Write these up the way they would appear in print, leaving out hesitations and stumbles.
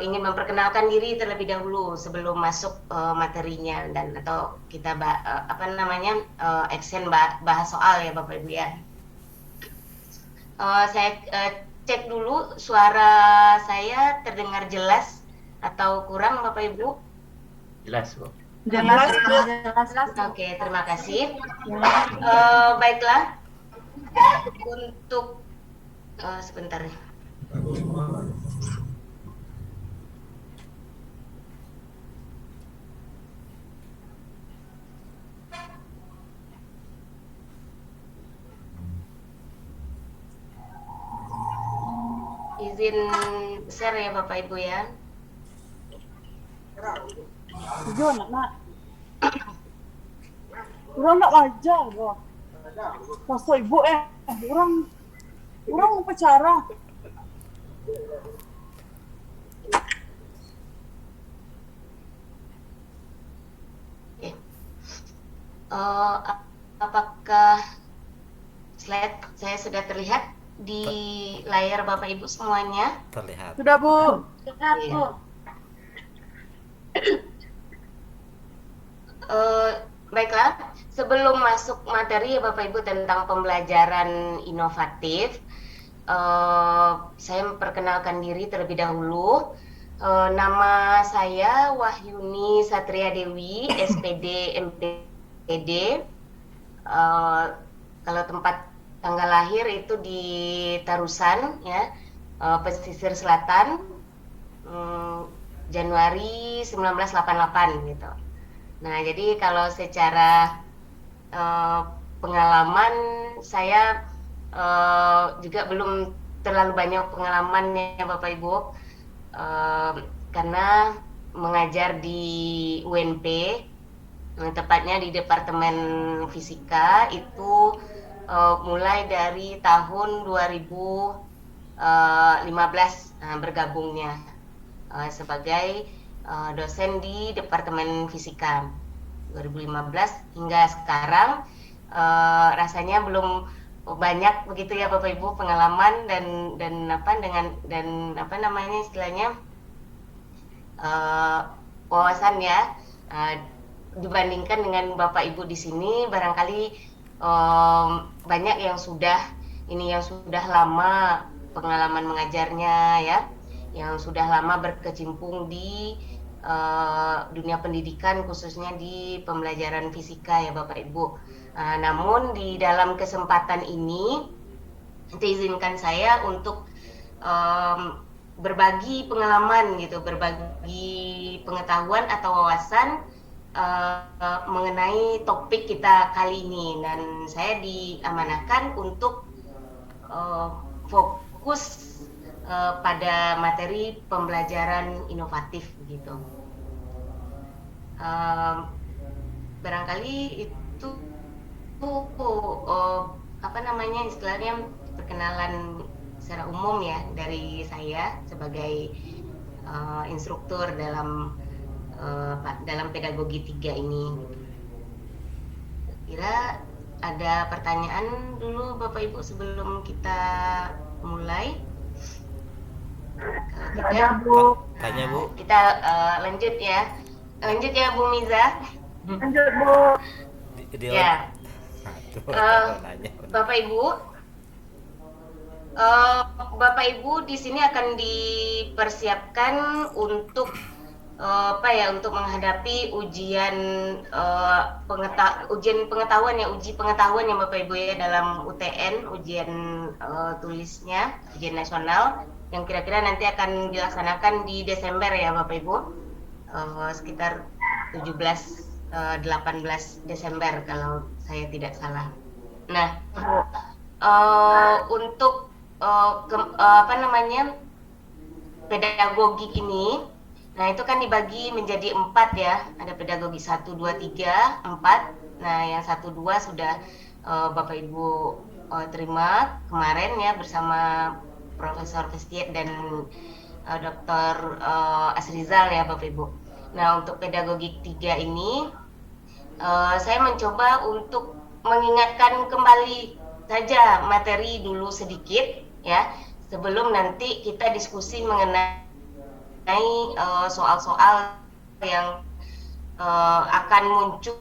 ingin memperkenalkan diri terlebih dahulu sebelum masuk materinya dan atau kita action bahas soal ya Bapak Ibu ya. Saya cek dulu suara saya terdengar jelas atau kurang Bapak Ibu? Jelas, Bu. Jelas. Oke, terima kasih. Baiklah, untuk sebentar. Izin share ya Bapak Ibu ya. Jujur nak. Orang nak wajar kok. Pasal ibu orang mau pacara. Apakah slide saya sudah terlihat di layar Bapak Ibu semuanya? Terlihat. Sudah Bu. Terlihat Bu. Baiklah, sebelum masuk materi ya Bapak Ibu tentang pembelajaran inovatif, saya memperkenalkan diri terlebih dahulu. Nama saya Wahyuni Satria Dewi, SPD MPD. Kalau tempat tanggal lahir itu di Tarusan ya, pesisir selatan, Januari 1988 gitu. Nah, jadi kalau secara pengalaman saya juga belum terlalu banyak pengalamannya Bapak Ibu, karena mengajar di UNP, tepatnya di Departemen Fisika itu mulai dari tahun 2015 bergabungnya sebagai dosen di Departemen Fisika 2015 hingga sekarang. Rasanya belum banyak begitu ya Bapak Ibu pengalaman dan apa namanya istilahnya wawasan ya, dibandingkan dengan Bapak Ibu di sini barangkali banyak yang sudah lama pengalaman mengajarnya ya, yang sudah lama berkecimpung di dunia pendidikan khususnya di pembelajaran fisika ya Bapak Ibu. Namun di dalam kesempatan ini izinkan saya untuk berbagi pengalaman gitu, berbagi pengetahuan atau wawasan mengenai topik kita kali ini, dan saya diamanahkan untuk fokus pada materi pembelajaran inovatif gitu. Barangkali itu apa namanya istilahnya perkenalan secara umum ya dari saya sebagai instruktur dalam pedagogi 3 ini. Kira ada pertanyaan dulu Bapak Ibu sebelum kita mulai? Ada Bu. Tanya Bu. Kita lanjut ya Bu Miza. Lanjut Bu. Ya. Bapak Ibu di sini akan dipersiapkan untuk untuk menghadapi ujian pengetahuan ya, uji pengetahuan ya Bapak Ibu ya, dalam UTN, ujian tulisnya, ujian nasional yang kira-kira nanti akan dilaksanakan di Desember ya Bapak Ibu, sekitar 18 Desember kalau saya tidak salah. Nah, untuk pedagogik ini, nah itu kan dibagi menjadi 4 ya, ada pedagogi 1, 2, 3, 4. Nah yang 1, 2 sudah Bapak Ibu terima kemarin ya bersama Profesor Festiet dan Dr. Asrizal ya Bapak Ibu. Nah untuk pedagogik 3 ini saya mencoba untuk mengingatkan kembali saja materi dulu sedikit ya, sebelum nanti kita diskusi mengenai soal-soal yang akan muncul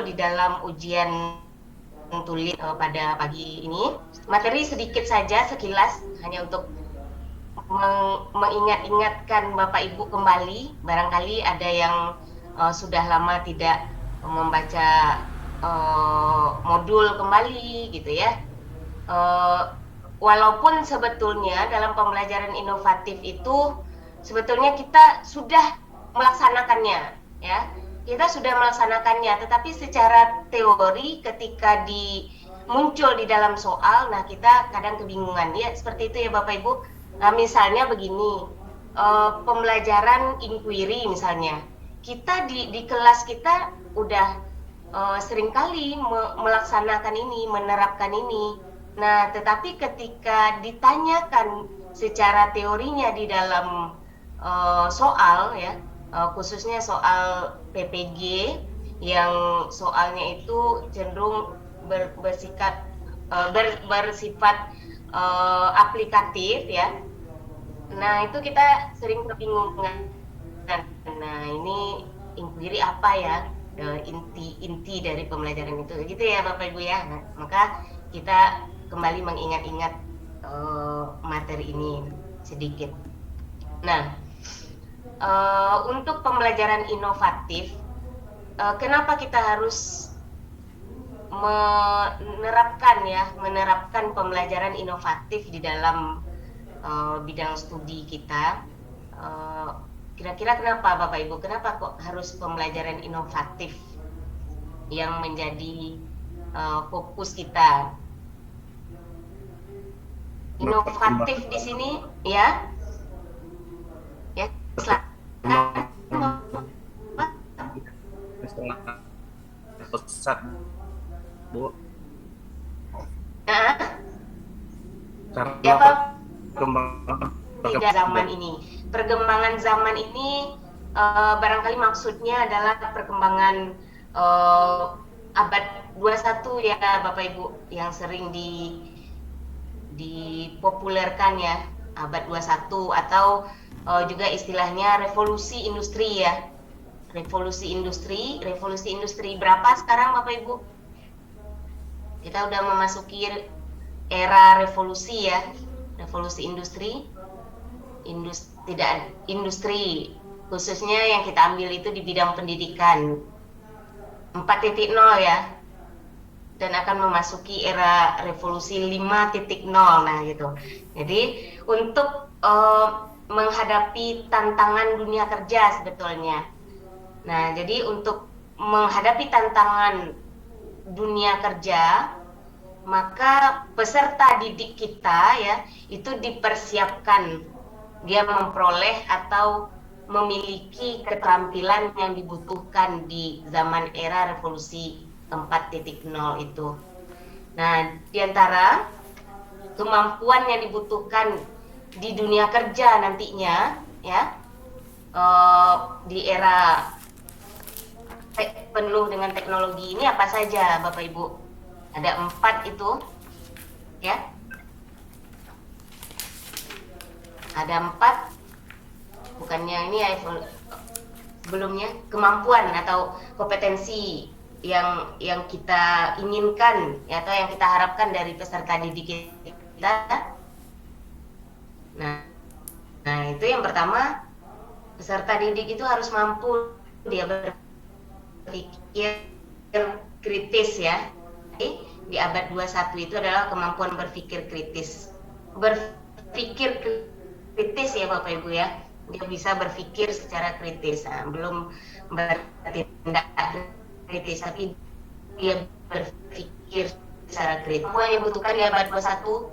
di dalam ujian tulis pada pagi ini. Materi sedikit saja sekilas, hanya untuk mengingat-ingatkan Bapak Ibu kembali. Barangkali ada yang sudah lama tidak membaca modul kembali gitu ya. Walaupun sebetulnya dalam pembelajaran inovatif itu sebetulnya kita sudah melaksanakannya ya, kita sudah melaksanakannya, tetapi secara teori ketika muncul di dalam soal, nah kita kadang kebingungan ya, seperti itu ya Bapak Ibu. Nah, misalnya begini, pembelajaran inquiry misalnya, kita di kelas kita udah seringkali melaksanakan ini, menerapkan ini. Nah, tetapi ketika ditanyakan secara teorinya di dalam soal ya, khususnya soal PPG yang soalnya itu cenderung bersifat aplikatif ya. Nah, itu kita sering kebingungan. Nah, ini inquiry apa ya? Inti dari pembelajaran itu gitu ya Bapak Ibu ya. Nah, maka kita kembali mengingat-ingat materi ini sedikit. Nah, untuk pembelajaran inovatif, kenapa kita harus menerapkan pembelajaran inovatif di dalam bidang studi kita? Kira-kira kenapa Bapak Ibu? Kenapa kok harus pembelajaran inovatif yang menjadi fokus kita? Inovatif di sini ya, silakan. Pesat, Bu. Ya, perkembangan zaman ini barangkali maksudnya adalah perkembangan abad 21 ya Bapak Ibu, yang sering dipopulerkan ya, abad 21, atau juga istilahnya revolusi industri ya. Revolusi industri berapa sekarang Bapak Ibu? Kita udah memasuki era revolusi ya, revolusi industri khususnya yang kita ambil itu di bidang pendidikan 4.0 ya, dan akan memasuki era revolusi 5.0. Nah gitu. Jadi untuk menghadapi tantangan dunia kerja sebetulnya. Nah, jadi untuk menghadapi tantangan dunia kerja, maka peserta didik kita ya itu dipersiapkan, dia memperoleh atau memiliki keterampilan yang dibutuhkan di zaman era revolusi 4.0 itu. Nah, diantara kemampuan yang dibutuhkan di dunia kerja nantinya ya, di era penuh dengan teknologi ini apa saja Bapak Ibu? Ada 4 itu ya, ada 4, bukannya ini ya sebelumnya, kemampuan atau kompetensi yang kita inginkan ya, atau yang kita harapkan dari peserta didik kita. Nah itu yang pertama, peserta didik itu harus mampu dia berpikir kritis ya. Di abad 21 itu adalah kemampuan berpikir kritis. Berpikir kritis ya Bapak Ibu ya. Dia bisa berpikir secara kritis. Nah, belum bertindak kritis, tapi dia berpikir secara kritis. Apa yang dibutuhkan di abad 21?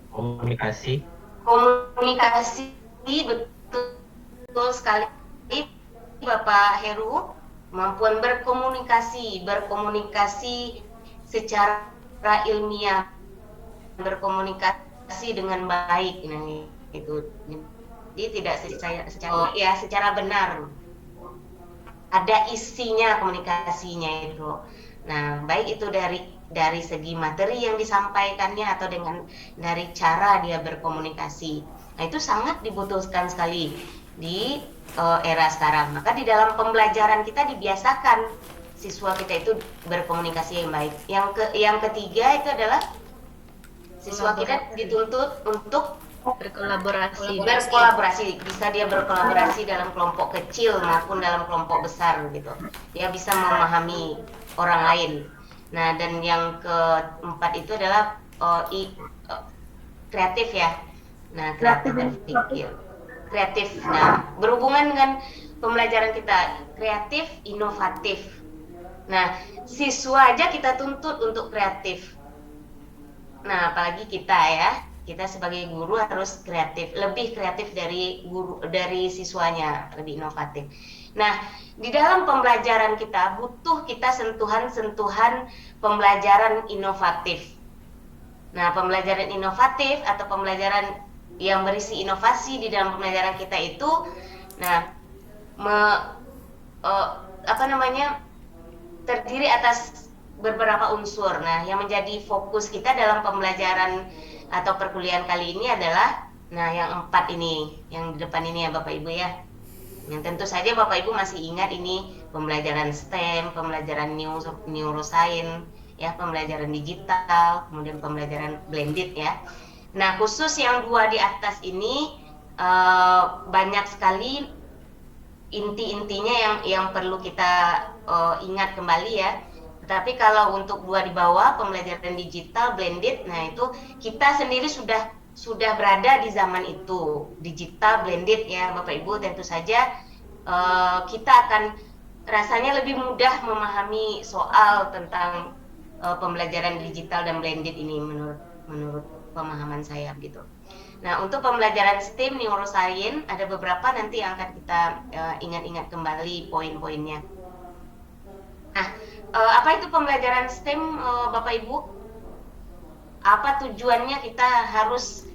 Komunikasi. Komunikasi, betul sekali Bapak Heru. Kemampuan berkomunikasi secara ilmiah, berkomunikasi dengan baik. Nah, itu jadi tidak secara benar, ada isinya komunikasinya itu. Nah, baik itu dari segi materi yang disampaikannya atau dari cara dia berkomunikasi. Nah, itu sangat dibutuhkan sekali di era sekarang. Maka di dalam pembelajaran kita dibiasakan siswa kita itu berkomunikasi yang baik. Yang ketiga itu adalah siswa kita dituntut untuk berkolaborasi. Bisa dia berkolaborasi dalam kelompok kecil maupun dalam kelompok besar gitu. Dia bisa memahami orang lain. Nah, dan yang keempat itu adalah kreatif ya. Nah, kreatif berpikir. Kreatif. Nah, berhubungan dengan pembelajaran kita, kreatif, inovatif. Nah, siswa aja kita tuntut untuk kreatif. Nah, apalagi kita ya, kita sebagai guru harus kreatif, lebih kreatif dari siswanya, lebih inovatif. Nah, di dalam pembelajaran kita butuh kita sentuhan-sentuhan pembelajaran inovatif. Nah, pembelajaran inovatif atau pembelajaran yang berisi inovasi di dalam pembelajaran kita itu, nah, terdiri atas beberapa unsur. Nah, yang menjadi fokus kita dalam pembelajaran atau perkuliahan kali ini adalah, nah, yang 4 ini, yang di depan ini ya Bapak Ibu ya. Yang tentu saja Bapak Ibu masih ingat ini pembelajaran STEM, pembelajaran neuroscience, ya, pembelajaran digital, kemudian pembelajaran blended ya. Nah, khusus yang 2 di atas ini banyak sekali inti-intinya yang perlu kita ingat kembali ya. Tapi kalau untuk 2 di bawah, pembelajaran digital blended, nah itu kita sendiri sudah berada di zaman itu, digital blended ya Bapak Ibu. Tentu saja kita akan rasanya lebih mudah memahami soal tentang pembelajaran digital dan blended ini menurut pemahaman saya gitu. Nah, untuk pembelajaran STEM neuroscience ada beberapa nanti yang akan kita ingat-ingat kembali poin-poinnya. Nah, apa itu pembelajaran STEM Bapak Ibu? Apa tujuannya kita harus